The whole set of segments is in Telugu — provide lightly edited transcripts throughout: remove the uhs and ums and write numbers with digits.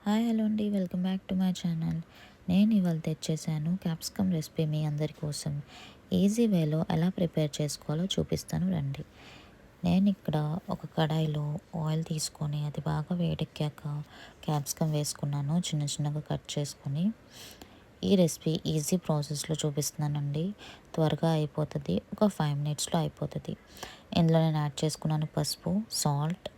హాయ్ హలో అండి, welcome back to my channel. నేను ఇవాళ తెచ్చేసాను క్యాప్సికమ్ రెసిపీ మీ అందరి కోసం. ఈజీ వేలో ఎలా ప్రిపేర్ చేసుకోవాలో చూపిస్తాను రండి. నేను ఇక్కడ ఒక కడాయిలో ఆయిల్ తీసుకొని అది బాగా వేడెక్కాక క్యాప్సికమ్ వేసుకున్నాను, చిన్న చిన్నగా కట్ చేసుకొని. ఈ రెసిపీ ఈజీ ప్రాసెస్లో చూపిస్తున్నానండి, త్వరగా అయిపోతుంది, ఒక 5 మినిట్స్లో అయిపోతుంది. ఇందులో నేను యాడ్ చేసుకున్నాను పసుపు, సాల్ట్.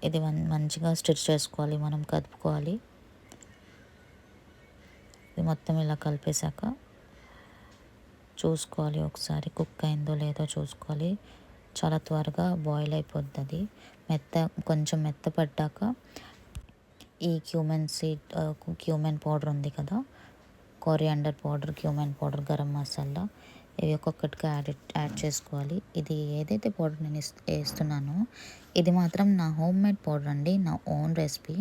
ఇది మంచిగా స్టిర్ చేసుకోవాలి, మనం కదుపుకోవాలి. ఇది మొత్తం ఇలా కలిపేశాక చూసుకోవాలి, ఒకసారి కుక్ అయిందో లేదో చూసుకోవాలి. చాలా త్వరగా బాయిల్ అయిపోతుంది. కొంచెం మెత్తపడ్డాక ఈ క్యూమెన్ పౌడర్ ఉంది కదా, coriander powder, cumene powder, garam masala, ఇవి ఒక్కొక్కటిగా యాడ్ చేసుకోవాలి. ఇది ఏదైతే పౌడర్ నేను వేస్తున్నానో ఇది మాత్రం నా హోమ్ మేడ్ పౌడర్ అండి, నా ఓన్ రెసిపీ.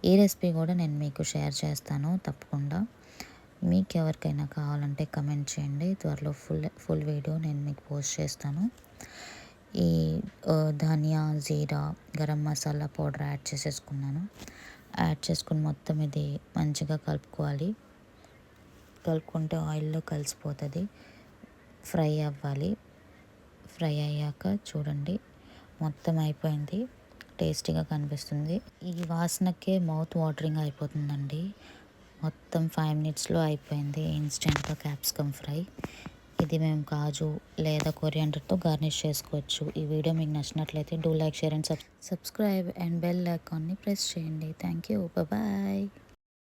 ఈ రెసిపీ కూడా నేను మీకు షేర్ చేస్తాను తప్పకుండా. మీకు ఎవరికైనా కావాలంటే కమెంట్ చేయండి, త్వరలో ఫుల్ వీడియో నేను మీకు పోస్ట్ చేస్తాను. ఈ ధనియా, జీరా, గరం మసాలా పౌడర్ యాడ్ చేసేసుకున్నాను. యాడ్ చేసుకుని మొత్తం ఇది మంచిగా కలుపుకోవాలి. కలుపుకుంటే ఆయిల్లో కలిసిపోతుంది. ఫ్రై అవ్వాలి. ఫ్రై అయ్యాక చూడండి మొత్తం అయిపోయింది, టేస్టీగా కనిపిస్తుంది. ఈ వాసనకే మౌత్ వాటరింగ్ అయిపోతుందండి. మొత్తం 5 మినిట్స్లో అయిపోయింది ఇన్స్టెంట్గా క్యాప్సికమ్ ఫ్రై. ఇది మేము కాజు లేదా కొరియాండర్తో గార్నిష్ చేసుకోవచ్చు. ఈ వీడియో మీకు నచ్చినట్లయితే do like, share and subscribe and bell ఐకాన్ని ప్రెస్ చేయండి. Thank you, bye.